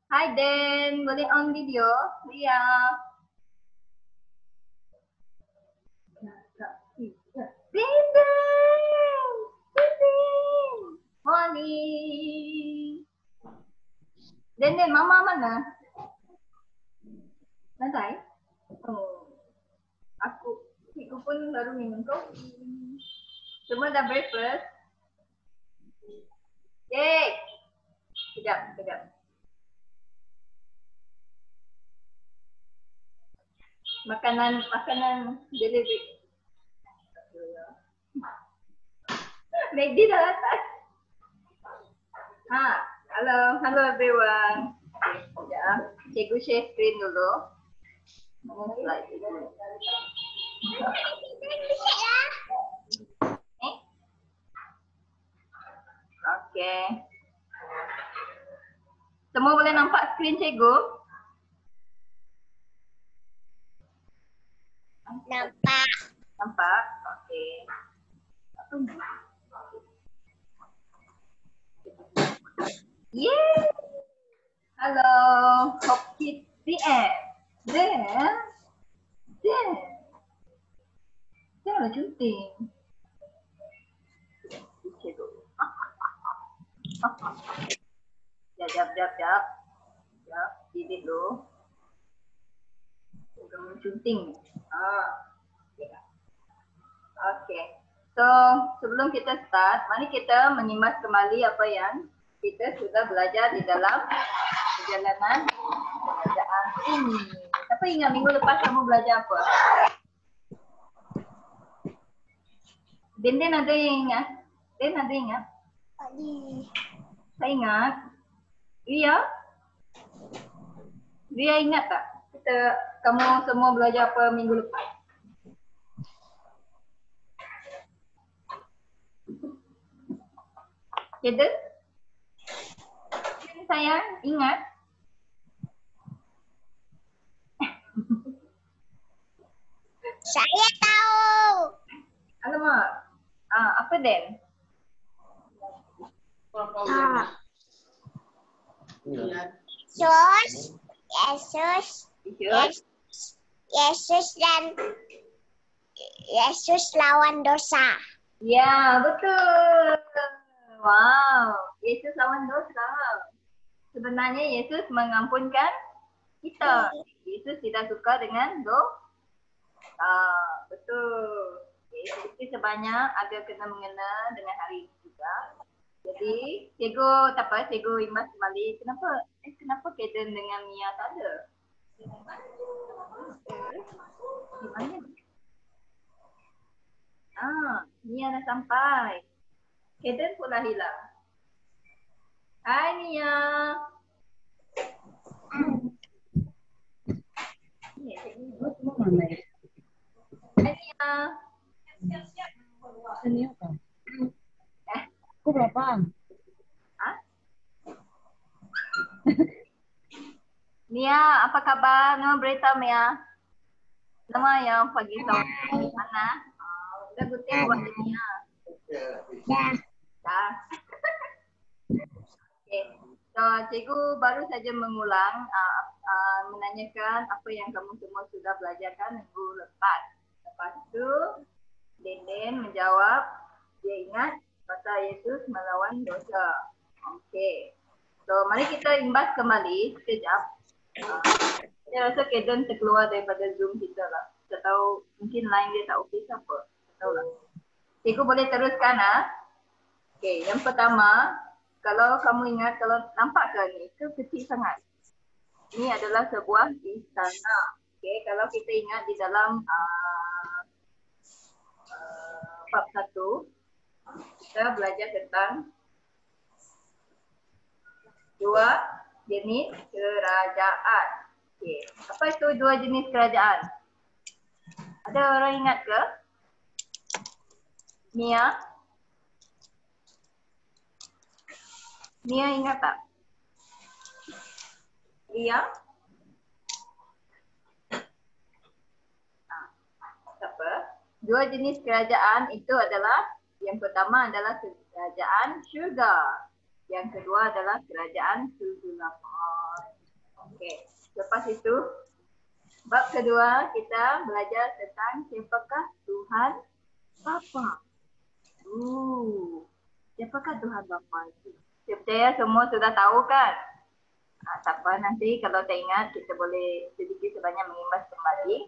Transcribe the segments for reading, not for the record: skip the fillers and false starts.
Hai Den, boleh on video? Lihat. Dinding! Dinding! Morning! Den, mama mana? Lantai? Oh. Cikgu pun baru minum kopi. Semua dah breakfast? Yeay! Sekejap. Makanan delivery. Magdi dah atas. Hello everyone. Sekejap. Cikgu share screen dulu. Mana slide itu? Okay. Semua boleh nampak skrin cikgu? Nampak? Okay. Yeay! Halo, Hope Kids DM. Den lah syuting. Cikgu. Jap. Delete dulu. Kamu syuting. Okay. So, sebelum kita start, mari kita menyimak kembali apa yang kita sudah belajar di dalam perjalanan pembelajaran ini. Siapa ingat minggu lepas kamu belajar apa? Den ada yang ingat? Den ada ingat? Saya ingat. Ria ingat tak? Kamu semua belajar apa minggu lepas? Kita? Sayang, ingat? Saya tahu. Alamak. Apa Den? Yesus lawan dosa. Ya, betul. Wow, Yesus lawan dosa. Sebenarnya Yesus mengampunkan kita. Yesus tidak suka dengan dosa. Betul. Jadi sebanyak ada kena-mengena dengan hari ini juga. Jadi, cikgu imbas kembali. Kenapa Kaden dengan Mia tak ada? Di mana? Mia dah sampai. Kaden pula hilang. Hai Mia. Hai Mia. Ini apa? Aku berapa? Mia, apa kabar? Nama berita Mia. Nama yang pagi sore di mana? Udah guting buat Mia. Dah. Okay. So, cikgu baru saja mengulang menanyakan apa yang kamu semua sudah belajarkan minggu lepas. Lepas itu, Den menjawab, dia ingat pasal Yesus melawan dosa. Okey. So, mari kita imbas kembali sekejap. Saya rasa Kaden terkeluar daripada Zoom kita lah. Saya tahu mungkin line dia tak okey ke apa. Tak tahulah. Cikgu boleh teruskan Okey, yang pertama, kalau kamu ingat, kalau nampak ke ni, itu kecil sangat. Ini adalah sebuah istana. Okey, kalau kita ingat di dalam bab 1, kita belajar tentang 2 jenis kerajaan. Okey, apa itu 2 jenis kerajaan? Ada orang ingat ke? Mia? Mia ingat tak? Ria? Apa? 2 jenis kerajaan itu adalah, yang pertama adalah kerajaan syurga. Yang kedua adalah kerajaan kegelapan. Okey. Lepas itu, bab kedua kita belajar tentang siapakah Tuhan Bapa. Siapakah Tuhan Bapa itu? Saya percaya semua sudah tahu kan? Tak apa, nanti kalau tak ingat kita boleh sedikit sebanyak mengimbas kembali.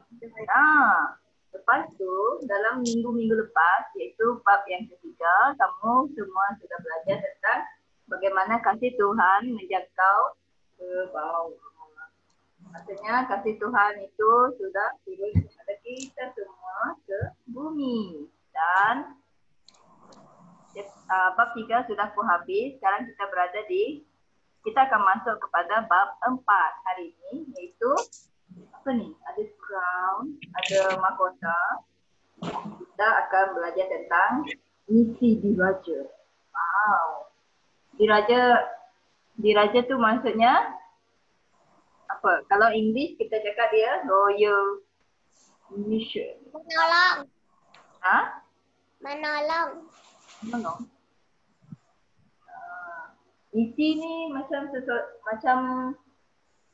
Lepas tu dalam minggu-minggu lepas iaitu bab yang ketiga, kamu semua sudah belajar tentang bagaimana kasih Tuhan menjangkau ke bawah. Maksudnya kasih Tuhan itu sudah turun kepada kita semua ke bumi. Dan bab 3 sudah pun habis. Sekarang kita berada di, kita akan masuk kepada bab 4 hari ini, iaitu apa ni? Ada crown, ada mahkota. Kita akan belajar tentang misi diraja. Wow. Diraja tu maksudnya apa? Kalau English kita cakap dia royal mission. Menolong. Ha? Menolong. Menolong. Misi ni macam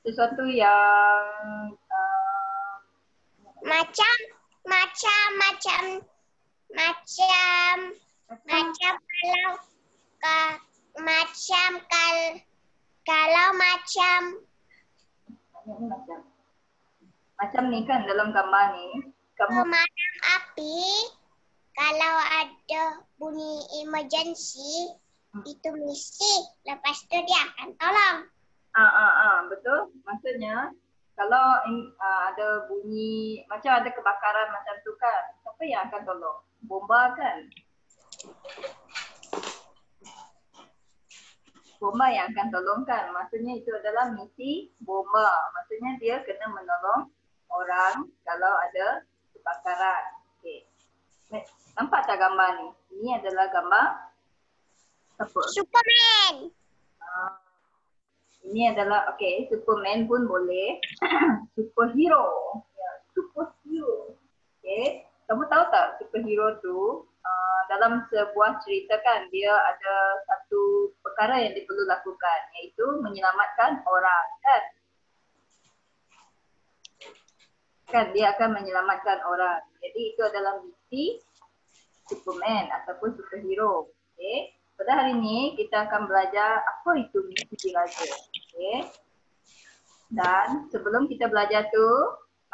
sesuatu yang Macam kalau macam ni kan dalam gambar ni kamu pemadam api, kalau ada bunyi emergency itu misi, lepas tu dia akan tolong. betul. Maksudnya kalau ada bunyi macam ada kebakaran macam tu kan, siapa yang akan tolong? Bomba kan? Bomba yang akan tolong kan? Maksudnya itu adalah misi bomba. Maksudnya dia kena menolong orang kalau ada kebakaran. Okey. Nampak tak gambar ni? Ini adalah gambar apa? Superman. Ini adalah, okey, Superman pun boleh. Superhero. Ya, superhero. Okey. Kamu tahu tak superhero tu dalam sebuah cerita kan dia ada satu perkara yang dia perlu lakukan, iaitu menyelamatkan orang kan? Kan dia akan menyelamatkan orang. Jadi itu adalah misi Superman ataupun superhero. Okey. Pada hari ini kita akan belajar apa itu misi diraja. Okey. Dan sebelum kita belajar tu,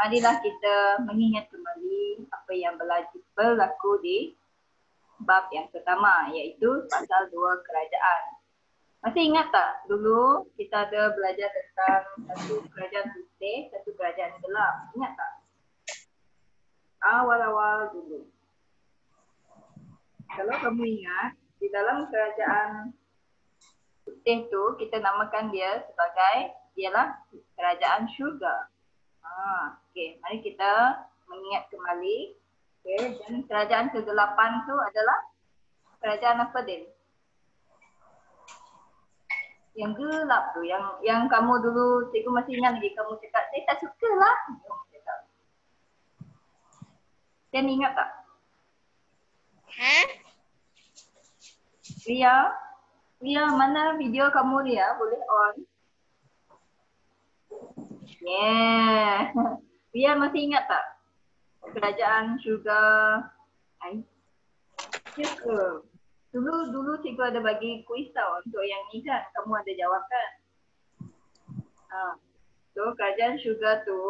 marilah kita mengingat kembali apa yang berlaku di bab yang pertama, iaitu pasal 2 kerajaan. Masih ingat tak dulu kita ada belajar tentang satu kerajaan putih, satu kerajaan gelap. Ingat tak? Awal-awal dulu. Kalau kamu ingat, di dalam kerajaan putih tu kita namakan dia sebagai ialah kerajaan syurga. Okey, mari kita mengingat kembali. Okey, dan kerajaan kegelapan tu adalah kerajaan apa, Din? Yang gelap tu, yang kamu dulu, cikgu masih ingat lagi kamu cakap, saya tak suka lah. Kan ingat tak? Ria, mana video kamu Ria? Boleh on? Yeah. Ria masih ingat tak? Kerajaan syurga. Cikgu. Dulu cikgu ada bagi kuis tau untuk yang ni kan. Kamu ada jawab kan? So kerajaan syurga tu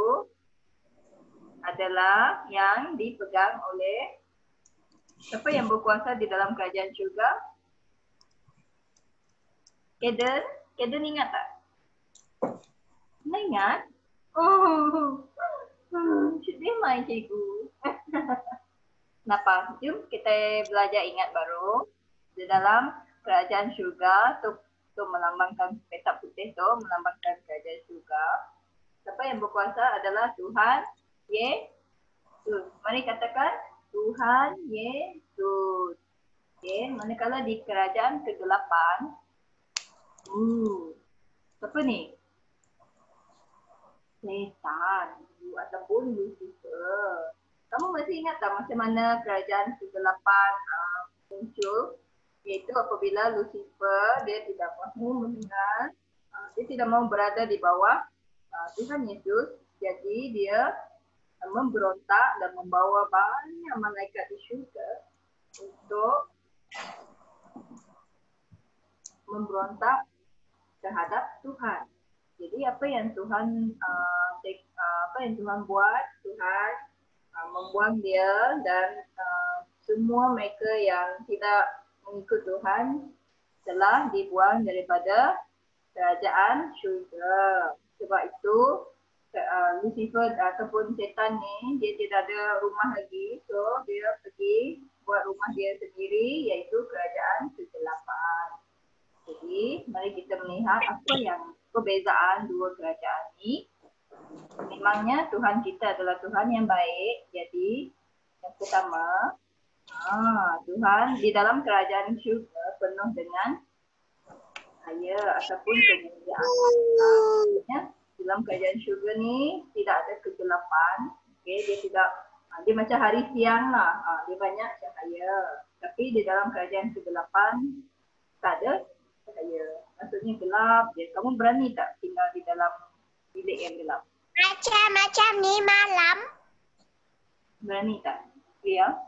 adalah yang dipegang oleh siapa yang berkuasa di dalam kerajaan syurga? Kaden ingat tak? Ingat? Sedih main cikgu. Kenapa? Jom kita belajar ingat baru. Di dalam kerajaan syurga tu melambangkan petak putih tu melambangkan kerajaan syurga. Siapa yang berkuasa adalah Tuhan Yesus. Mari katakan Tuhan Yesus. Okay. Manakala di kerajaan kegelapan, siapa ni? Setan ataupun Lucifer. Kamu masih ingat tak macam mana kerajaan kegelapan muncul? Iaitu apabila Lucifer dia tidak mahu mendengar, dia tidak mahu berada di bawah Tuhan Yesus, jadi dia memberontak dan membawa banyak malaikat di syurga untuk memberontak terhadap Tuhan. Jadi apa yang Tuhan buat, Tuhan membuang dia dan semua mereka yang tidak mengikut Tuhan telah dibuang daripada kerajaan syurga. Sebab itu Lucifer ataupun setan ni dia tidak ada rumah lagi, so dia pergi buat rumah dia sendiri, iaitu kerajaan kegelapan. Jadi mari kita melihat apa yang perbezaan dua kerajaan ni. Memangnya Tuhan kita adalah Tuhan yang baik. Jadi yang pertama, Tuhan di dalam kerajaan syurga penuh dengan cahaya ataupun kemuliaan. Dalam kerajaan syurga ni tidak ada kegelapan. Okay, dia macam hari siang lah. Dia banyak cahaya. Tapi di dalam kerajaan kegelapan tak ada cahaya. Maksudnya gelap je. Kamu berani tak tinggal di dalam bilik yang gelap? Macam ni malam. Berani tak? Ya.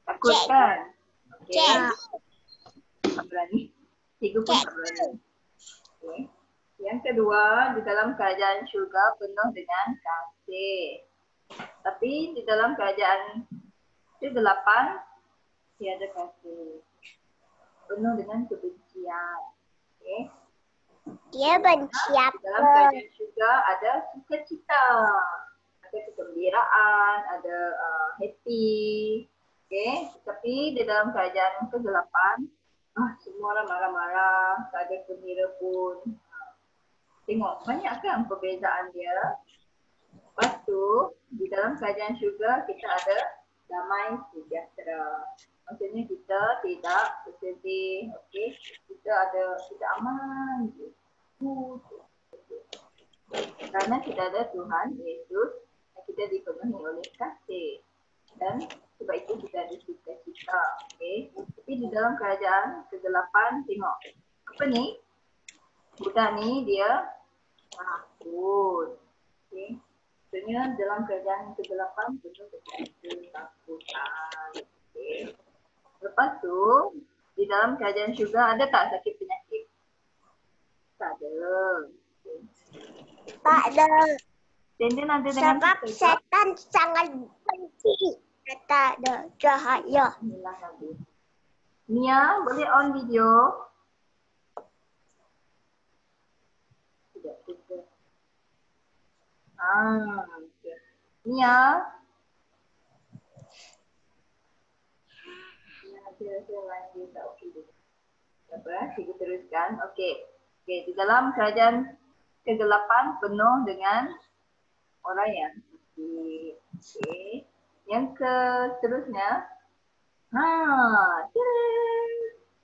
Takut kan? Okay. Tak berani. Cikgu pun tak berani. Okay. Yang kedua, di dalam kerajaan syurga penuh dengan kasih. Tapi di dalam kerajaan kegelapan tiada kasih. Penuh dengan kebencian. Okay. Dia benci apa? Dalam kerajaan syurga ada sukacita, ada kegembiraan, ada happy. Okay. Tapi di dalam kerajaan kegelapan, semua orang marah-marah, tak ada gembira pun. Tengok, banyak kan perbezaan dia. Lepas tu, di dalam kerajaan syurga kita ada damai sejahtera. Maksudnya kita tidak bersedih, okey. Kita aman je. Kerana kita ada Tuhan Yesus, kita dipenuhi oleh kasih. Dan sebab itu kita ada sukacita, okey. Tapi di dalam kerajaan kegelapan, tengok. Apa ni? Budak ni dia takut. Okay. Maksudnya dalam kerajaan kegelapan penuh dengan ketakutan. Okay. Lepas tu, di dalam kerajaan syurga ada tak sakit penyakit? Tak ada. Okay. Tak ada. Tenden ada dengan Sebab setan sangat benci. Tak ada cahaya. Nia, boleh on video? Okay. Nia. Cikgu teruskan. Okey. Okey, di dalam kerajaan kegelapan penuh dengan orang yang suci. Okey. Yang seterusnya.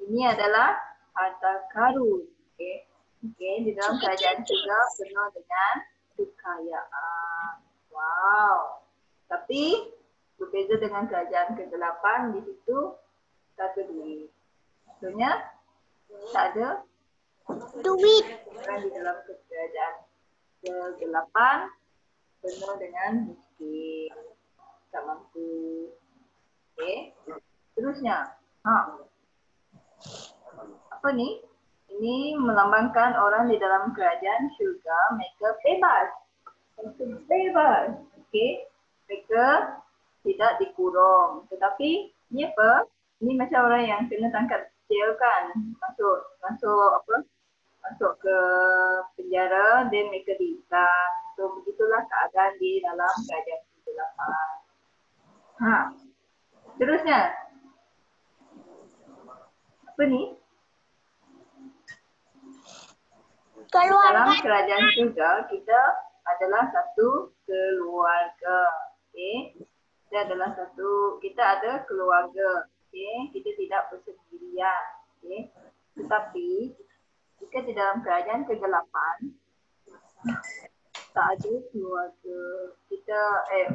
Ini adalah harta karun. Okey. Okey, di dalam kerajaan syurga penuh dengan kekayaan. Wow. Tapi berbeza dengan kerajaan kegelapan, di situ tak ada duit. Maksudnya tak ada duit. Di dalam kerajaan kegelapan penuh dengan miskin, tak mampu. Okey. Terusnya. Apa ni? Ini melambangkan orang di dalam kerajaan syurga, mereka bebas. Mereka bebas. Okey. Mereka tidak dikurung. Tetapi ni apa? Ini macam orang yang kena tangkap jail kan. Masuk ke penjara dan mereka diikat. So begitulah keadaan di dalam kerajaan kegelapan. Terusnya. Apa ni? Dalam kerajaan syurga kita adalah satu keluarga. Okey. Kita ada keluarga. Okey, kita tidak bersendirian. Okey. Tetapi jika di dalam kerajaan kegelapan tak ada keluarga.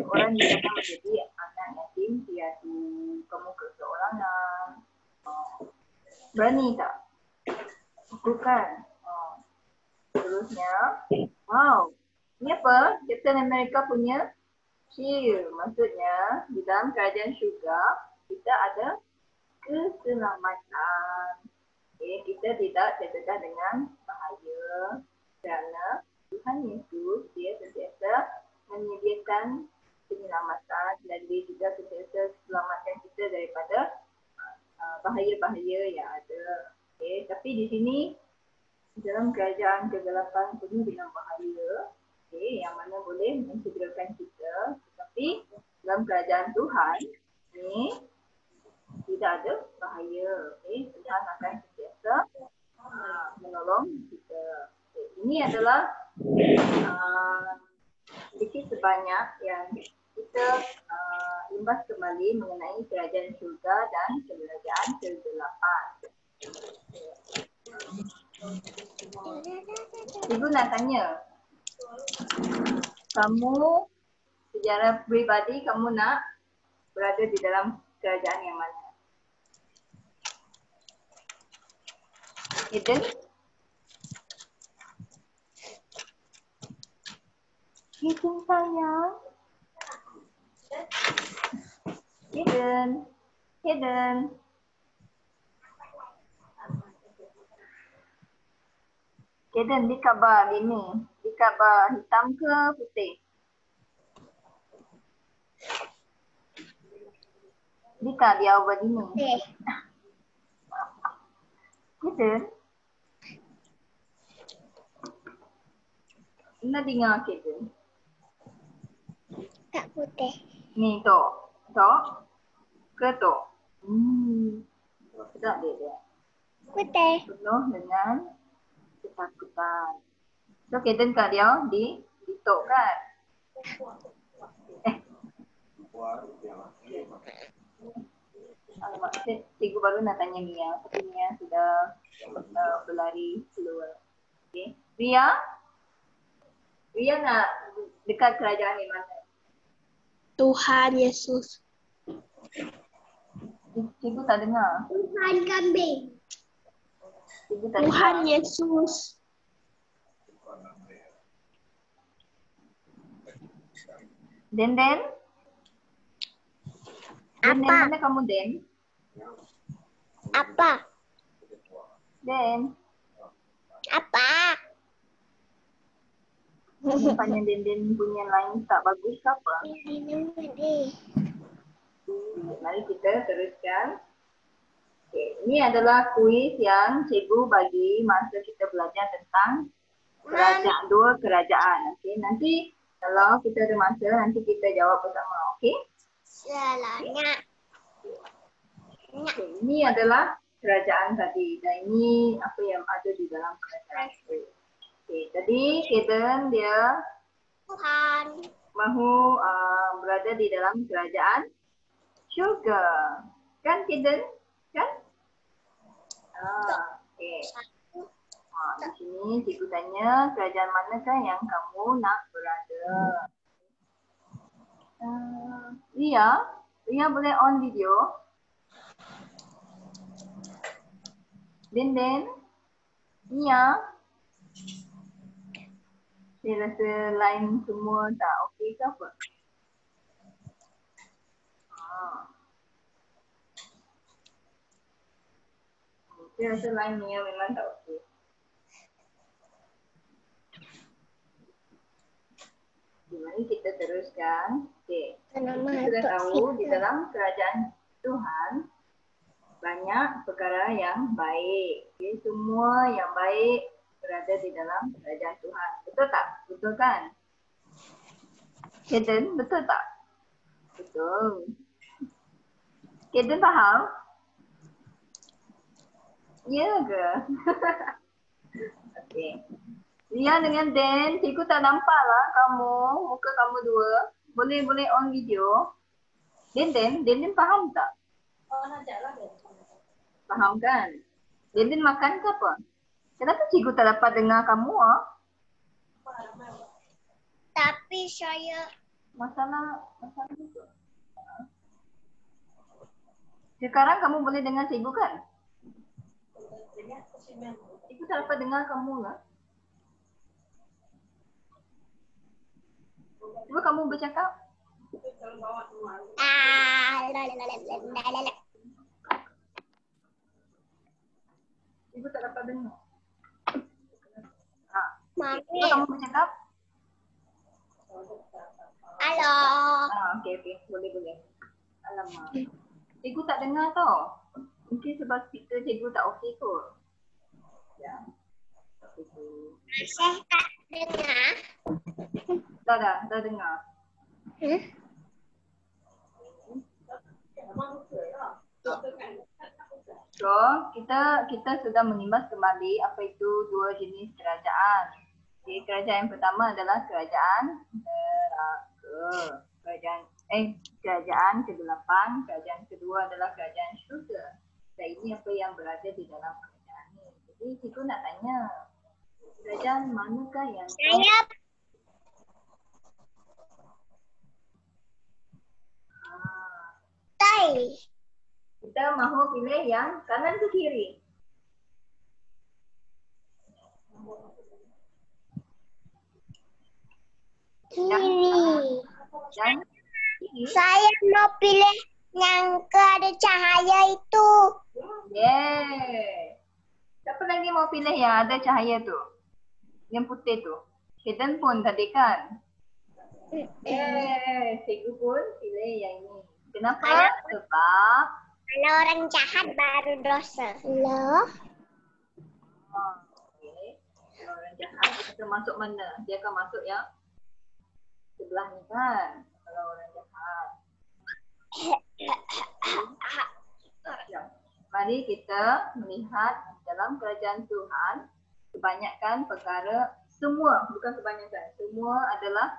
Orang di sana menjadi anak yatim piatu, kamu keseorangan. Berani tak? Bukan. Terus seterusnya. Wow. Ini apa? Captain America punya shield. Maksudnya di dalam kerajaan syurga kita ada keselamatan. Okay, kita tidak terdedah dengan bahaya kerana Tuhan Yesus dia sentiasa menyediakan penyelamatan dan dia juga sentiasa selamatkan kita daripada bahaya-bahaya yang ada. Okay, tapi di sini dalam kerajaan kegelapan penuh dengan bahaya, okay, yang mana boleh mencederakan kita. Tetapi dalam kerajaan Tuhan ni tidak ada bahaya. Okay, Tuhan akan sentiasa menolong kita. Okay, ini adalah sedikit sebanyak yang kita imbas kembali mengenai kerajaan syurga dan kerajaan kegelapan. Ibu nak tanya, kamu secara pribadi kamu nak berada di dalam kerajaan yang mana? Eden? Eden sayang. Eden. Eden. Eden, di khabar ini. Di khabar hitam ke putih? Dika dia over ini. Eden. Nak dengar Eden. Tak putih. Ni tu. Tu. Ke tu? Sedap dia. Putih. Penuh dengan ketakutan. So Kaden kat dia di tok kan? Alamak, cikgu baru nak tanya Mia. Tapi Mia sudah berlari keluar. Okay. Ria? Ria nak dekat kerajaan di mana? Tuhan Yesus. Cikgu tak dengar. Tuhan kambing. Cikgu tak Tuhan dengar. Yesus. Den? Den, Apa? mana kamu Den? Apa? Den. Apa? Nampaknya Den punya line tak bagus ke apa? Mari kita teruskan. Okay. Ini adalah kuis yang cikgu bagi masa kita belajar tentang kerajaan, dua kerajaan. Okay. Nanti kalau kita ada masa, nanti kita jawab bersama. Okay? Selamat. Okay. Ini adalah kerajaan tadi. Dan ini apa yang ada di dalam kerajaan itu. Okay. Tadi Kaden dia Tuhan. mahu berada di dalam kerajaan syurga. Kan Kaden? Kan? Okay. Di sini cikgu tanya kerajaan manakah yang kamu nak berada? Ria boleh on video? Den? Ria? Saya rasa line semua tak okey ke apa? Saya rasa line ni memang tak okey. Mari kita teruskan. Okey. Kita sudah tahu di dalam kerajaan Tuhan banyak perkara yang baik. Okay. Semua yang baik berada di dalam kerajaan Tuhan. Betul tak? Betul kan? Kaden, betul tak? Betul. Kaden faham? Ya ke? Okey. Ria dengan Dan, cikgu tak nampak lah kamu, muka kamu dua. Boleh on video. Dan faham tak? Faham kan? Dan makan ke apa? Kenapa cikgu tak dapat dengar kamu Tapi saya Masalah itu. Sekarang kamu boleh dengar cikgu kan? Cikgu tak dapat dengar kamu lah. Cuba kamu bercakap. Ibu tak dapat dengar. Cuba Mami. kamu bercakap. Halo. Okey. Boleh. Alamak. Cikgu tak dengar tau. Mungkin sebab speaker cikgu tak okey kot. Ya. Saya tak dengar. Dah dengar. So, kita sudah mengimbas kembali apa itu dua jenis kerajaan. Okay, kerajaan yang pertama adalah kerajaan neraka. Kerajaan ke-8, kerajaan kedua adalah kerajaan syurga. Dan ini apa yang berada di dalam kerajaan ini. Jadi cikgu nak tanya, kerajaan manakah yang Saya tai. kita mahu pilih yang kanan ke kiri? Kiri. Yang kiri? Saya mau pilih yang ke ada cahaya itu. Yeay. Siapa lagi mau pilih yang ada cahaya tu? Yang putih tu. Hidden pun tadi kan? Yeay. Cikgu pun pilih yang ini. Kenapa? Sebab Kalau orang jahat baru dosa. Loh? okay. Kalau orang jahat kita masuk mana? Dia akan masuk yang sebelah ni kan? Kalau orang jahat. Ya. Mari kita melihat dalam kerajaan Tuhan, kebanyakan perkara, semua, bukan kebanyakan, semua adalah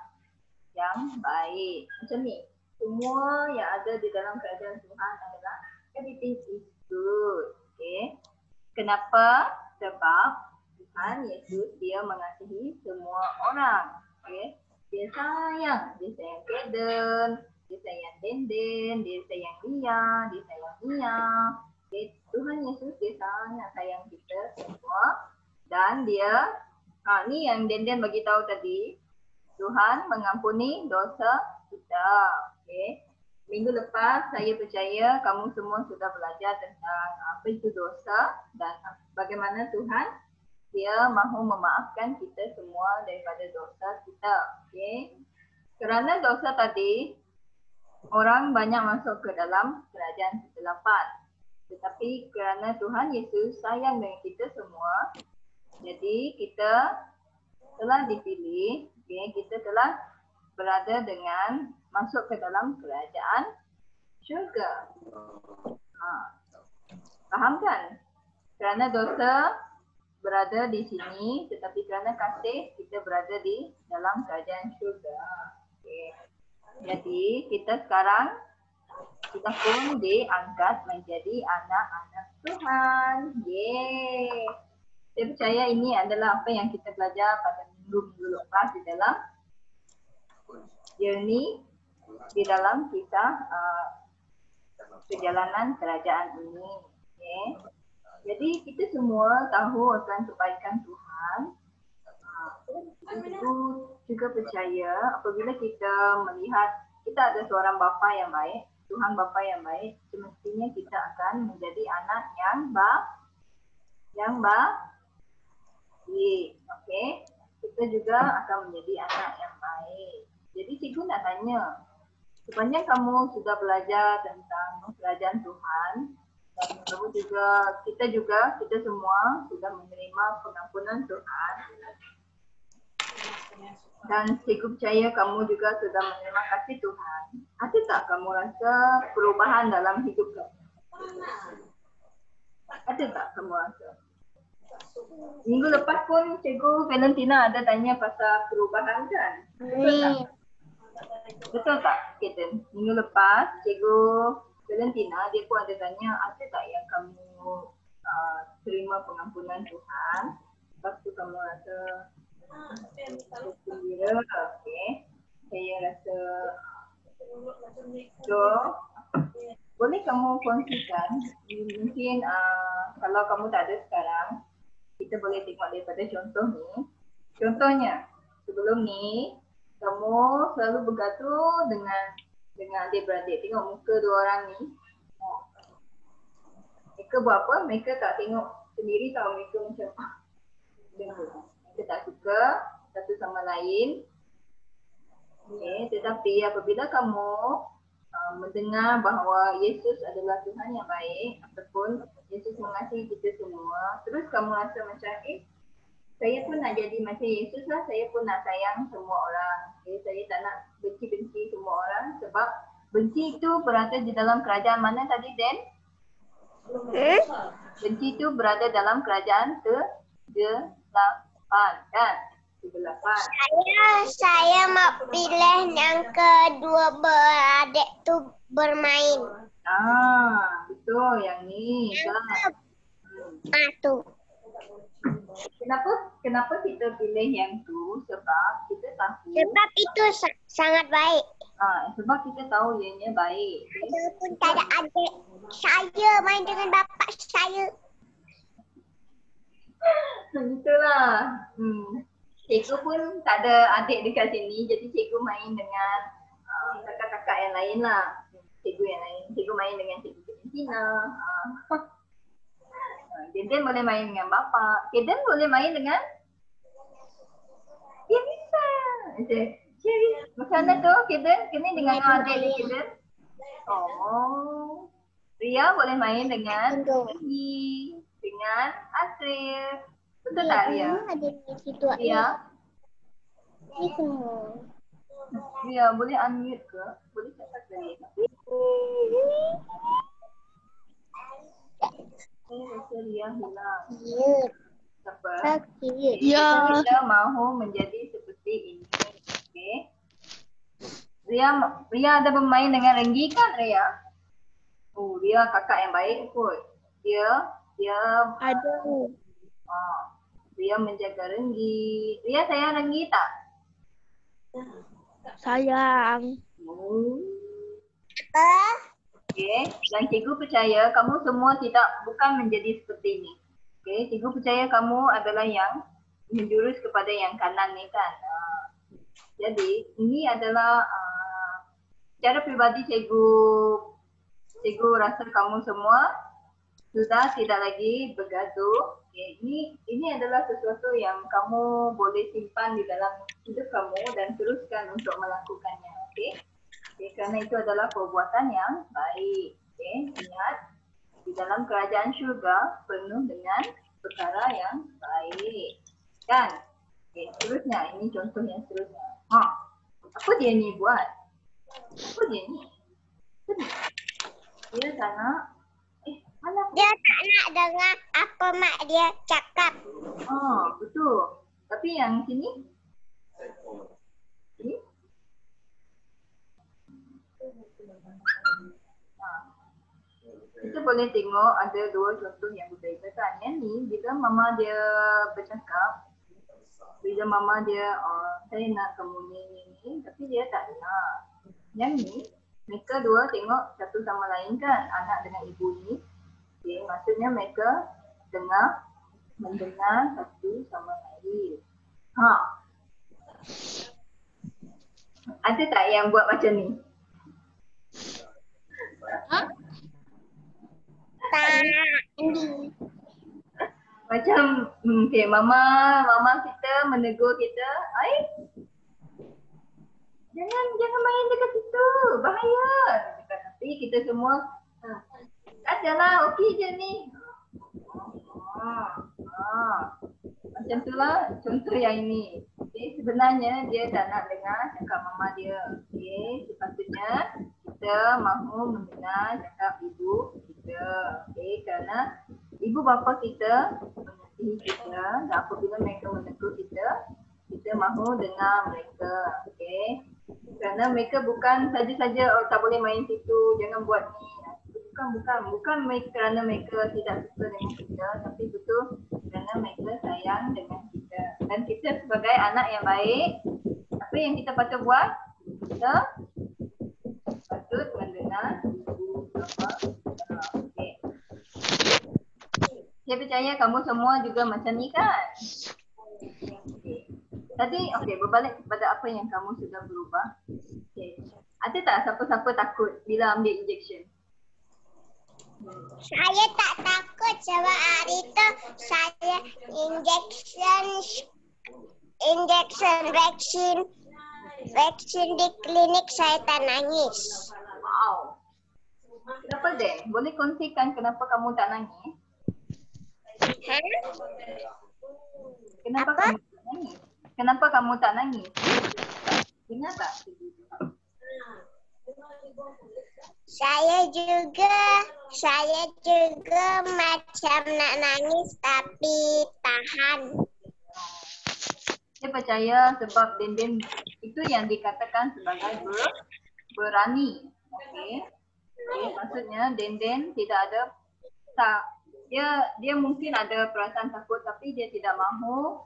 yang baik. Macam ni, semua yang ada di dalam kerajaan Tuhan adalah everything is good. Okay. Kenapa? Sebab Tuhan Yesus dia mengasihi semua orang. Okay. Dia sayang Kaden, dia sayang Denden, dia sayang Lia, dia sayang Mia. Okay. Tuhan Yesus dia sangat sayang kita semua dan dia, ni yang Denden bagi tahu tadi, Tuhan mengampuni dosa kita. Okay. Minggu lepas saya percaya kamu semua sudah belajar tentang apa itu dosa dan bagaimana Tuhan dia mahu memaafkan kita semua daripada dosa kita. Okay. Kerana dosa tadi, orang banyak masuk ke dalam kerajaan ke-8. Tetapi kerana Tuhan Yesus sayang dengan kita semua, jadi kita telah dipilih, okay, kita telah berada dengan masuk ke dalam kerajaan syurga. Faham kan? Kerana dosa berada di sini, tetapi kerana kasih kita berada di dalam kerajaan syurga. Okay. Jadi kita sekarang kita pun diangkat menjadi anak-anak Tuhan. Yeay. Saya percaya ini adalah apa yang kita belajar pada minggu-minggu lepas di dalam journey, di dalam kisah perjalanan kerajaan ini. Okay. Jadi kita semua tahu akan kebaikan Tuhan. Ibu juga percaya apabila kita melihat kita ada seorang bapa yang baik, Tuhan bapa yang baik, semestinya kita akan menjadi anak yang baik. Okay. Kita juga akan menjadi anak yang baik. Jadi cikgu nak tanya, sepanjang kamu sudah belajar tentang kerajaan Tuhan, dan kamu juga, kita semua sudah menerima pengampunan Tuhan. Dan cikgu percaya kamu juga sudah menerima kasih Tuhan. Ada tak kamu rasa perubahan dalam hidup kamu? Ada tak kamu rasa? Minggu lepas pun cikgu Valentina ada tanya pasal perubahan kan? Betul tak? Betul tak, Kaden? Minggu lepas cikgu Valentina dia pun ada tanya ada tak yang kamu terima pengampunan Tuhan? Lepas tu kamu rasa gembira, okay. Saya rasa so, boleh kamu kongsikan mungkin kalau kamu tak ada sekarang, kita boleh tengok daripada contoh ni. Contohnya, sebelum ni kamu selalu bergaduh dengan adik-beradik. Tengok muka dua orang ni. Mereka buat apa? Mereka tak tengok sendiri tahu, mereka macam mereka tak suka satu sama lain. Okay. Tetapi apabila kamu mendengar bahawa Yesus adalah Tuhan yang baik ataupun Yesus mengasihi kita semua, terus kamu rasa macam saya pun nak jadi macam Yesus lah, saya pun nak sayang semua orang. Okay. Saya tak nak benci-benci semua orang sebab benci itu berada di dalam kerajaan mana tadi, Den? Benci itu berada dalam kerajaan ke-8 kan? Saya mau pilih yang kedua, beradik tu bermain. Betul yang ni kan. Tu. Kenapa kita pilih yang tu? Sebab kita tahu. Sebab itu sangat baik. Sebab kita tahu ianya baik. Saya pun tak ada adik. Saya main dengan bapa saya. Itulah. Cikgu pun tak ada adik dekat sini, jadi cikgu main dengan kakak-kakak yang lain lah. Cikgu yang lain. Cikgu main dengan cikgu Cina. Keden boleh main dengan bapa. Keden boleh main dengan? Ya bisa. Macam mana tu Keden? Kena dengan adik dia Keden? Oh. Ria boleh main dengan Ria, dengan Asril. Betul tak Ria? Ria? Ria boleh unmute ke? Boleh cakap ke Ria? Saya rasa Ria hilang. Siapa? Ya. Kita mahu menjadi seperti ini. Okay. Ria ada bermain dengan Renggi kan Ria? Oh, Ria kakak yang baik kot. Dia Ada. Ria menjaga Renggi. Ria sayang Renggi tak? Sayang. Okay. Dan cikgu percaya kamu semua bukan menjadi seperti ini. Okay. Cikgu percaya kamu adalah yang menjurus kepada yang kanan ni kan. Jadi ini adalah secara pribadi cikgu rasa kamu semua sudah tidak lagi bergaduh. Okay. Ini adalah sesuatu yang kamu boleh simpan di dalam hidup kamu dan teruskan untuk melakukannya. Okay? Okay, kerana itu adalah perbuatan yang baik. Okay? Ingat, di dalam kerajaan syurga penuh dengan perkara yang baik. Kan? Okay, seterusnya, ini contoh yang seterusnya. Apa dia ni buat? Apa dia ni? Dia tak nak. Dia tak nak dengar apa mak dia cakap. Betul. Tapi yang sini? Sini? Kita boleh tengok ada dua contoh yang berbeza kan. Yang ni, bila mama dia bercakap, bila mama dia, saya nak kamu ni, tapi dia tak nak. Yang ni, mereka dua tengok satu sama lain kan, anak dengan ibu ni. Okay, maksudnya mereka mendengar satu sama lain. Ada tak yang buat macam ni? Macam okay, mama kita menegur kita, jangan main dekat situ, bahaya. Tapi kita semua adalah okey je ni. Macam itulah contoh yang ini. Okay, sebenarnya dia tak nak dengar cakap mama dia. Okay, sepatutnya kita mahu mendengar cakap ibu kita. Okay, kerana ibu bapa kita mengasihi kita dan apabila mereka menegur kita, kita mahu dengar mereka. Okay, kerana mereka bukan saja-saja tak boleh main situ, jangan buat ni. Bukan kerana mereka tidak suka dengan kita, tapi betul kerana mereka sayang dengan kita. Dan kita sebagai anak yang baik, apa yang kita patut buat? Kita patut mendengar ibu bapa kita. Okay. Saya percaya kamu semua juga macam ni kan? Okay. Tadi okey, berbalik kepada apa yang kamu sudah berubah. Okey. Ada tak siapa-siapa takut bila ambil injection? Saya tak takut sebab hari itu saya vaksin di klinik saya tak nangis. Wow. Kenapa Dan? Boleh kongsikan kenapa kamu tak nangis? Ha? Kenapa Apa? kamu tak nangis? Kenapa kamu tak nangis? Dengar tak? Saya juga macam nak nangis tapi tahan. Saya percaya sebab Den itu yang dikatakan sebagai berani. Okey. Okay, maksudnya Den tidak ada dia mungkin ada perasaan takut tapi dia tidak mahu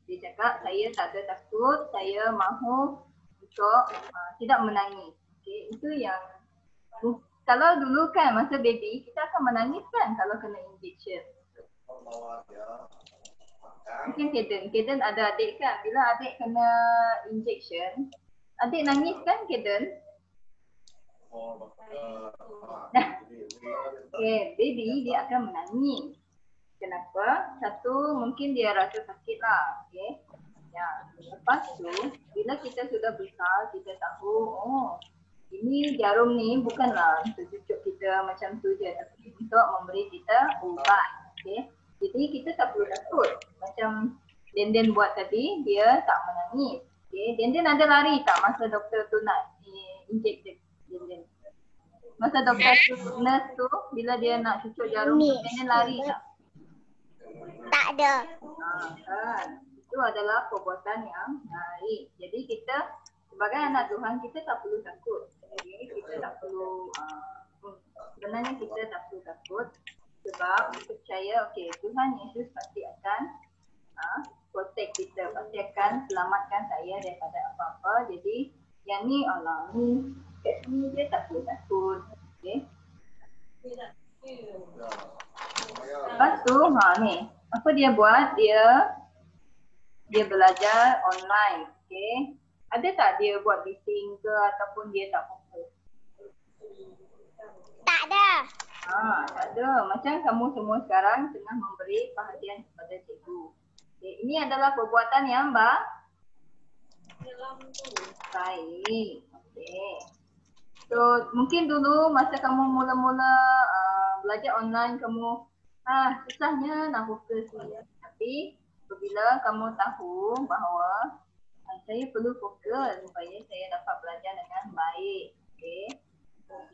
dia cakap saya tak ada takut, saya mahu untuk tidak menangis. Okay, itu yang kalau dulu kan masa baby kita akan menangis kan kalau kena injection. Mungkin Kaden ada adik kan, bila adik kena injection adik nangis kan Kaden? Okay, baby dia akan menangis. Kenapa? Satu, mungkin dia rasa sakit lah. Okay. Ya. Lepas tu, bila kita sudah besar, kita tahu, oh, ini jarum ni bukanlah untuk cucuk kita macam tu je, tapi untuk memberi kita ubat. Okay. Jadi kita tak perlu takut. Macam Den buat tadi, dia tak menangis. Okay. Den ada lari tak masa doktor tu nak inject Den? Masa doktor tu, nurse tu, bila dia nak cucuk jarum tu, Den lari tak? Tak ada. Kan. Itu adalah perbuatan yang baik. Jadi kita sebagai anak Tuhan kita tak perlu takut. Jadi kita tak perlu sebenarnya kita tak perlu takut sebab kita percaya okey Tuhan Yesus pasti akan protect kita, pasti akan selamatkan saya daripada apa-apa. Jadi yang ni Allah ni kat sini dia tak perlu takut. Okey. Lepas tu, ni. Apa dia buat? Dia belajar online. Okay. Ada tak dia buat bising ke ataupun dia tak fokus? Tak ada. Tak ada. Macam kamu semua sekarang tengah memberi perhatian kepada cikgu. Okay. Ini adalah perbuatan yang baik. Okay. So, mungkin dulu masa kamu mula-mula belajar online kamu susahnya nak fokus ni. Tapi bila kamu tahu bahawa saya perlu fokus supaya saya dapat belajar dengan baik. Okay.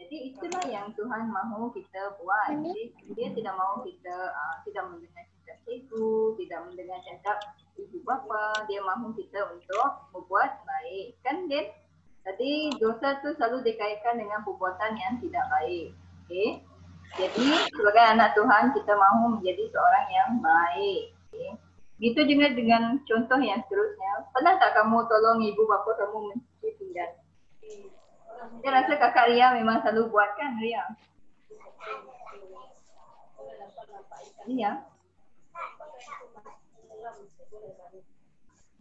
Jadi itulah yang Tuhan mahu kita buat. Jadi dia tidak mahu kita tidak mendengar cakap cikgu, tidak mendengar cakap ibu bapa. Dia mahu kita untuk berbuat baik. Kan Den? Tadi dosa tu selalu dikaitkan dengan perbuatan yang tidak baik. Okay. Jadi sebagai anak Tuhan kita mahu menjadi seorang yang baik. Okay. Gitu juga dengan contoh yang seterusnya. Pernah tak kamu tolong ibu bapa kamu mencuci pinggan? Saya rasa kakak Ria memang selalu buat kan Ria? Ria?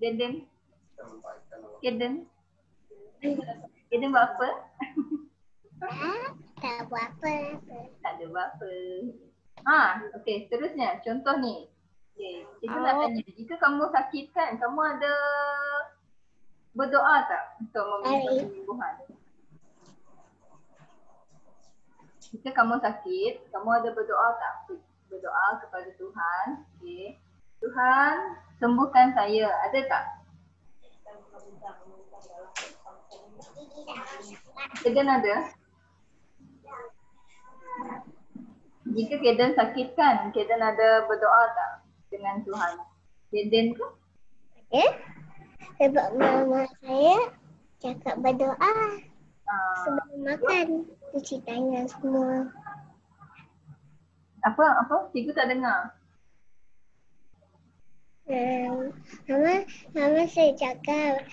Den? Kaden buat apa? Tak buat apa. Tak ada buat apa. Okey, seterusnya contoh ni. Okey, kita nak tanya, jika kamu sakit kan, kamu ada berdoa tak untuk meminta penyembuhan? Jika kamu sakit, kamu ada berdoa tak? Berdoa kepada Tuhan. Okey. Tuhan, sembuhkan saya. Ada tak? Kaden ada? Jika Kaden sakit kan, Kaden ada berdoa tak dengan Tuhan? Den ke? Sebab mama saya cakap berdoa sebelum makan, cuci tangan semua. Apa? Cikgu tak dengar. Mama saya cakap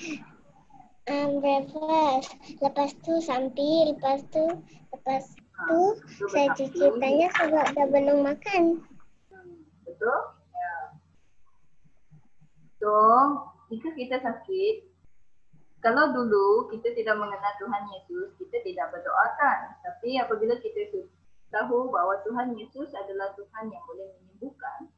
breakfast, lepas tu sambil, lepas tu saya cuci tangan sebab dah belum makan. Betul? Ya. So, jika kita sakit, kalau dulu kita tidak mengenal Tuhan Yesus, kita tidak berdoakan. Tapi apabila kita tahu bahawa Tuhan Yesus adalah Tuhan yang boleh menyembuhkan,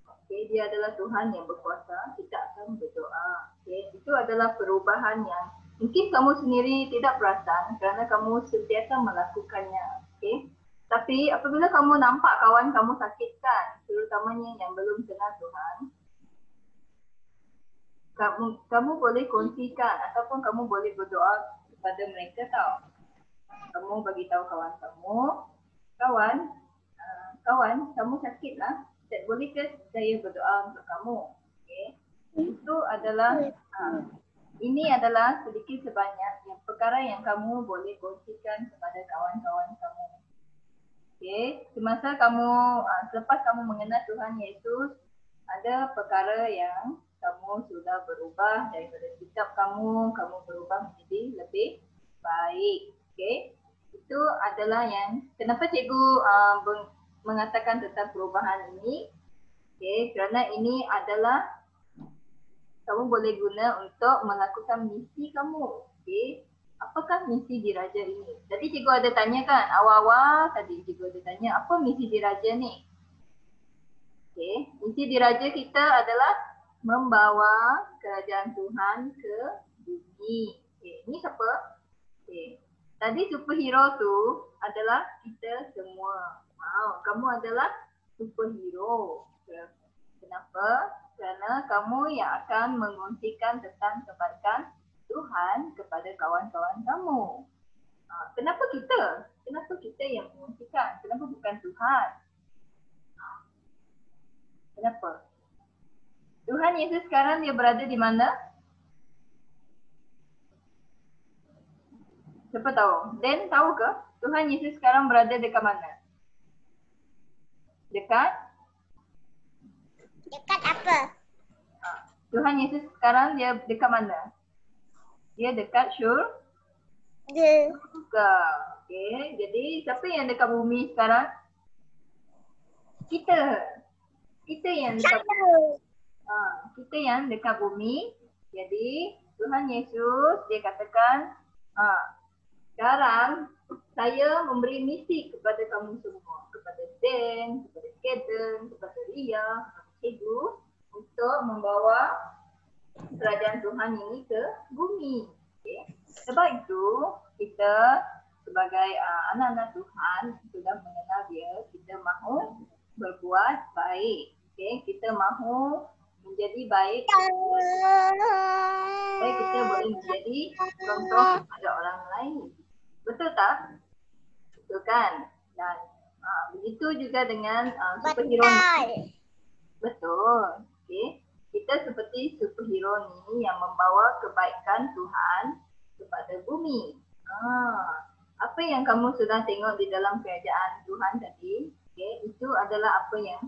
okay, dia adalah Tuhan yang berkuasa, kita akan berdoa. Okay. Itu adalah perubahan yang mungkin kamu sendiri tidak perasan kerana kamu sentiasa melakukannya. Okay. Tapi apabila kamu nampak kawan kamu sakitkan, terutamanya yang belum kenal Tuhan, kamu boleh kongsikan ataupun kamu boleh berdoa kepada mereka tau. Kamu bagi tahu kawan kamu, kawan, kamu sakit lah. Bolehkah saya berdoa untuk kamu? Okay. Itu adalah, ini adalah sedikit sebanyak yang perkara yang kamu boleh kongsikan kepada kawan-kawan kamu. Okay. Semasa kamu, selepas kamu mengenal Tuhan Yesus, ada perkara yang kamu sudah berubah daripada sikap kamu berubah menjadi lebih baik. Okay. Itu adalah yang, kenapa cikgu mengatakan tentang perubahan ini. Okay. Kerana ini adalah kamu boleh guna untuk melakukan misi kamu. Okay. Apakah misi diraja ini? Tadi cikgu ada tanya kan, awal-awal tadi cikgu ada tanya, apa misi diraja ni? Okay. Misi diraja kita adalah membawa kerajaan Tuhan ke bumi. Okay. Ini siapa? Okay. Tadi superhero tu adalah kita semua. Wow, kamu adalah superhero. Kenapa? Kerana kamu yang akan mengungsikan tentang kebaikan Tuhan kepada kawan-kawan kamu. Kenapa kita? Kenapa kita yang mengungsikan? Kenapa bukan Tuhan? Kenapa? Tuhan Yesus sekarang dia berada di mana? Siapa tahu? Dan tahu ke? Tuhan Yesus sekarang berada dekat mana? Dekat? Dekat apa? Tuhan Yesus sekarang dia dekat mana? Dia dekat syurga. Okay. Jadi siapa yang dekat bumi sekarang? Kita. Kita yang dekat bumi. Kita yang dekat bumi. Jadi Tuhan Yesus dia katakan, sekarang saya memberi misi kepada kamu semua, kepada Dan, kepada Kaden, kepada Ria, kepada Cikgu, untuk membawa kerajaan Tuhan ini ke bumi. Okay. Sebab itu kita sebagai anak-anak Tuhan sudah mengenal dia, kita mahu berbuat baik. Okay. Kita mahu menjadi baik, supaya kita boleh menjadi contoh kepada orang lain. Betul tak? Betul kan? Dan begitu juga dengan superhero ni. Betul. Okay. Kita seperti superhero ni yang membawa kebaikan Tuhan kepada bumi. Apa yang kamu sudah tengok di dalam kerajaan Tuhan tadi, okay, itu adalah apa yang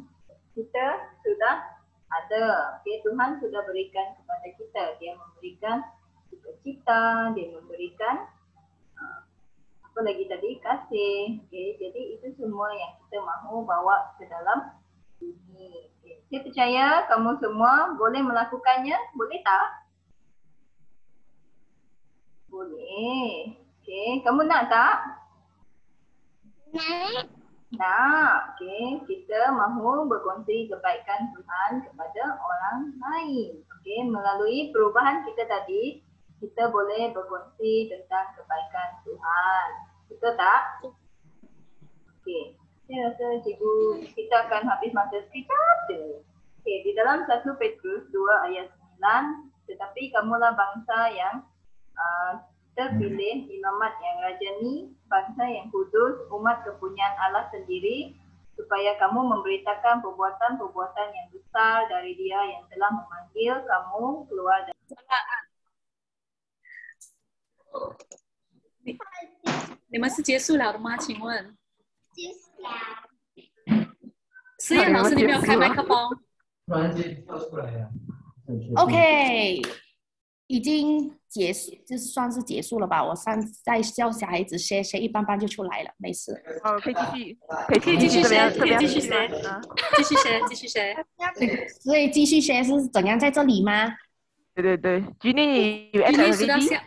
kita sudah ada. Okay, Tuhan sudah berikan kepada kita. Dia memberikan sukacita, dia memberikan apa lagi tadi? Kasih. Okay, jadi itu semua yang kita mahu bawa ke dalam bumi. Okay. Saya percaya kamu semua boleh melakukannya. Boleh tak? Boleh. Okay, kamu nak tak? Nak. Nak. Okay, kita mahu berkongsi kebaikan Tuhan kepada orang lain. Okay, melalui perubahan kita tadi, kita boleh berkongsi tentang kebaikan Tuhan. Betul tak? Okay, saya rasa cikgu kita akan habis masa sekejap je. Okay, di dalam 1 Petrus 2 ayat 9, tetapi kamulah bangsa yang terpilih, imamat yang rajani, bangsa yang kudus, umat kepunyaan Allah sendiri, supaya kamu memberitakan perbuatan-perbuatan yang besar dari Dia yang telah memanggil kamu keluar dari. 你们是结束了的吗？请问？思燕老师，你没有开麦克风。OK，已经就算是结束了吧。我再叫小孩子写一半半就出来了，没事。哦，可以继续，可以继续学，这边继续学，继续学，继续学。所以继续学是怎样在这里吗？对，Gini you end Gini sudah already? siap.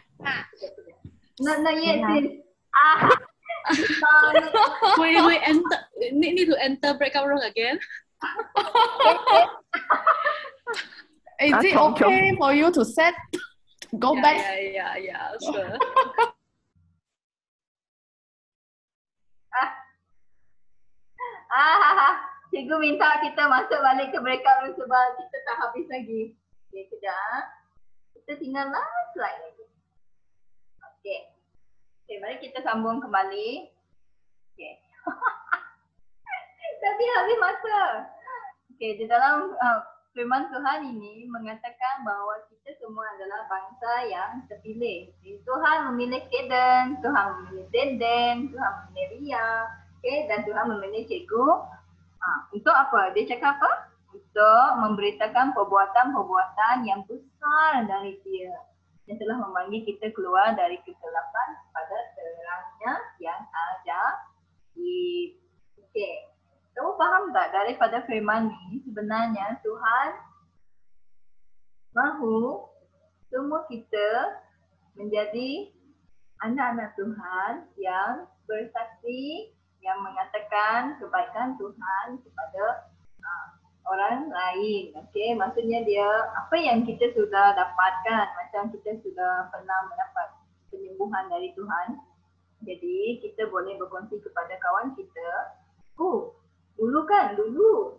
Not yet, sis. Wait, enter. Need to enter breakout room again. Is it okay for you to set? Go back. Yeah, sure. Cikgu minta kita masuk balik ke breakout room sebab kita tak habis lagi. Okay, kejap. Kita tinggal last slide lagi. Okay, mari kita sambung kembali. Okay. Tapi habis masa. Okay, di dalam firman Tuhan ini mengatakan bahawa kita semua adalah bangsa yang terpilih. Jadi, Tuhan memilih Kaden, Tuhan memilih Denden, Tuhan memilih Ria, okay, dan Tuhan memilih cikgu. Untuk apa? Dia cakap apa? Untuk memberitakan perbuatan-perbuatan yang besar dari Dia yang telah memanggil kita keluar dari kegelapan pada terangnya yang ajaib. Okey. Kamu faham tak daripada firman ni sebenarnya Tuhan mahu semua kita menjadi anak-anak Tuhan yang bersaksi, yang mengatakan kebaikan Tuhan kepada orang lain. Okey, maksudnya dia apa yang kita sudah dapatkan, macam kita sudah pernah mendapat penyembuhan dari Tuhan. Jadi kita boleh berkongsi kepada kawan kita. Dulu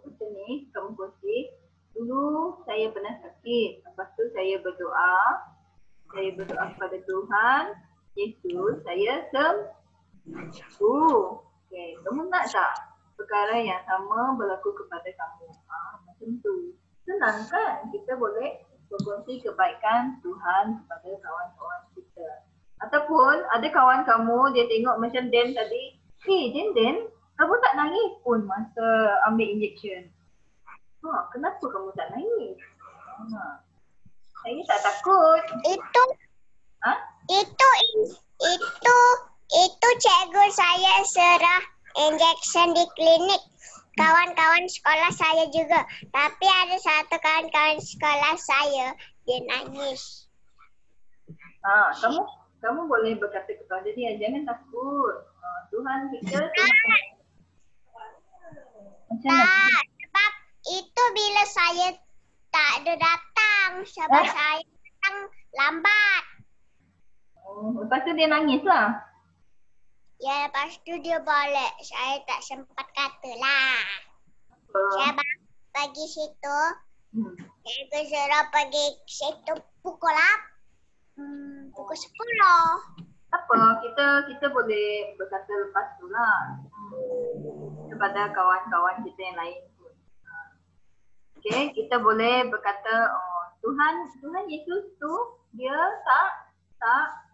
macam ni kamu kongsi. Dulu saya pernah sakit. Lepas tu saya berdoa kepada Tuhan Yesus, saya sembuh. Okey, kamu nak tak perkara yang sama berlaku kepada kamu? Macam tu. Senang kan? Kita boleh berkongsi kebaikan Tuhan kepada kawan-kawan kita. Ataupun ada kawan kamu, dia tengok macam Den tadi. Den, kamu tak nangis pun masa ambil injection. Kenapa kamu tak nangis? Saya tak takut. Itu cikgu saya serah injection di klinik. Kawan-kawan sekolah saya juga. Tapi ada satu kawan-kawan sekolah saya, dia nangis. Kamu boleh berkata kepada dia, jangan takut. Tuhan kita Tak, sebab itu bila saya tak ada datang. Sebab saya datang lambat. Lepas tu dia nangis lah. Ya, lepas tu dia balik. Saya tak sempat katalah. Saya pergi situ. Cikgu suruh pergi situ pukul 10. Apa? Kita boleh berkata lepas tu lah. Kepada kawan-kawan kita yang lain pun. Okay, kita boleh berkata, Tuhan Yesus tu dia tak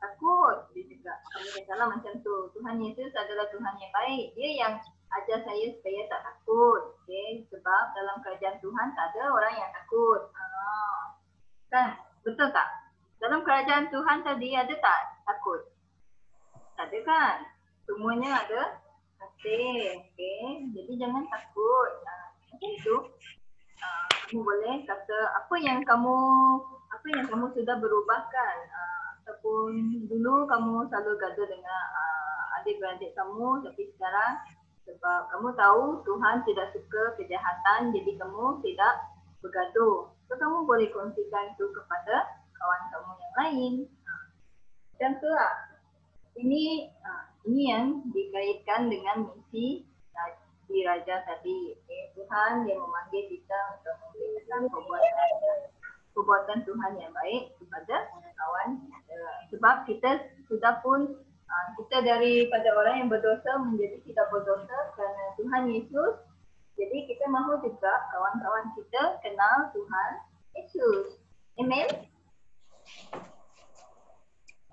takut. Dia juga kamu katalah macam tu. Tuhan Yesus adalah Tuhan yang baik. Dia yang ajar saya supaya tak takut. Okay, sebab dalam kerajaan Tuhan tak ada orang yang takut. Kan? Betul tak? Dalam kerajaan Tuhan tadi ada tak takut? Tak ada kan? Semuanya ada kasih. Okay, jadi jangan takut. Macam tu. Kamu boleh kata apa yang kamu sudah berubahkan. Ataupun dulu kamu selalu gaduh dengan adik-beradik kamu, tapi sekarang sebab kamu tahu Tuhan tidak suka kejahatan, jadi kamu tidak bergaduh. So kamu boleh kongsikan itu kepada kawan kamu yang lain. Macam tu lah. Ini yang dikaitkan dengan misi di Raja tadi. Okay. Tuhan yang memanggil kita untuk memberitakan perbuatan Tuhan yang baik kepada kawan kita. Sebab kita sudah pun kita daripada orang yang berdosa menjadi tidak berdosa kerana Tuhan Yesus. Jadi kita mahu juga kawan-kawan kita kenal Tuhan Yesus. Amen?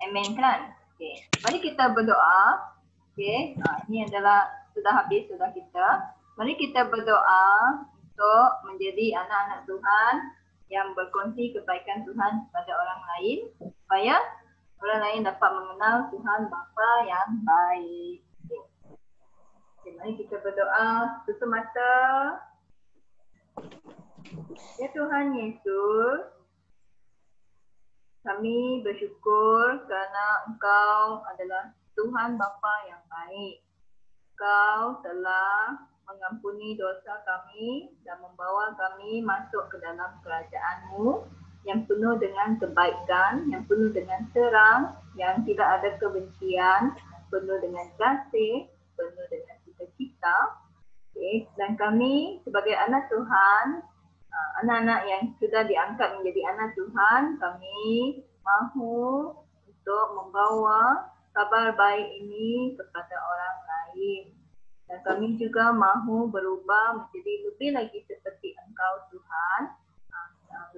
Amen kan? Okay. Mari kita berdoa. Okay. Ini adalah sudah habis sudah kita. Mari kita berdoa untuk menjadi anak-anak Tuhan yang berkongsi kebaikan Tuhan kepada orang lain supaya orang lain dapat mengenal Tuhan Bapa yang baik. Okay, mari kita berdoa, tutup mata. Ya Tuhan Yesus, kami bersyukur kerana Engkau adalah Tuhan Bapa yang baik. Engkau telah mengampuni dosa kami dan membawa kami masuk ke dalam kerajaan-Mu yang penuh dengan kebaikan, yang penuh dengan terang, yang tidak ada kebencian, penuh dengan kasih, penuh dengan cita-cita. Okay. Dan kami sebagai anak Tuhan, anak-anak yang sudah diangkat menjadi anak Tuhan, kami mahu untuk membawa kabar baik ini kepada orang lain. Dan kami juga mahu berubah menjadi lebih lagi seperti Engkau Tuhan,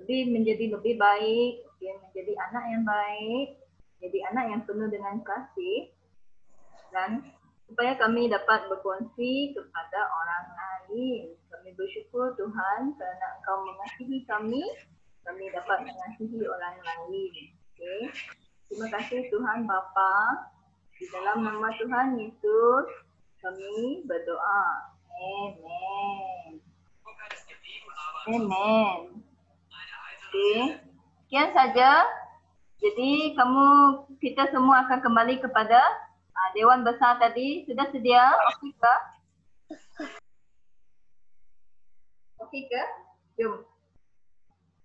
menjadi lebih baik, menjadi anak yang baik, jadi anak yang penuh dengan kasih, dan supaya kami dapat berkongsi kepada orang lain. Kami bersyukur Tuhan kerana Engkau mengasihi kami dapat mengasihi orang lain. Okay. Terima kasih Tuhan Bapa. Di dalam nama Tuhan Yesus kami berdoa. Amen. Amen. Okay. Sekian saja. Jadi kita semua akan kembali kepada Dewan Besar tadi. Sudah sedia? Okey ke? Okey ke? Jom.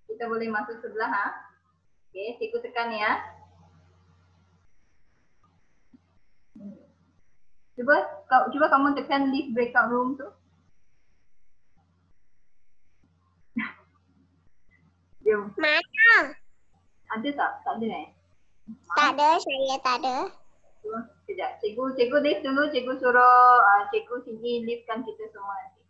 Kita boleh masuk sebelah. Okey, cikgu tekan ya. Cuba kamu tekan list breakout room tu. Jom. Mana? Ada tak? Tak ada Tak ada, saya tak ada. Sekejap. Cikgu list dulu. Cikgu suruh cikgu sini listkan kita semua nanti.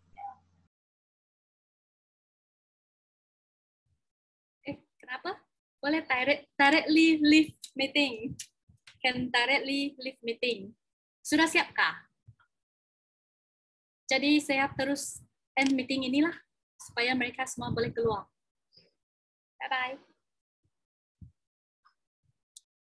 Kenapa? Boleh directly leave meeting. Can directly leave meeting. Sudah siapkah? Jadi saya terus end meeting inilah supaya mereka semua boleh keluar. Bye-bye.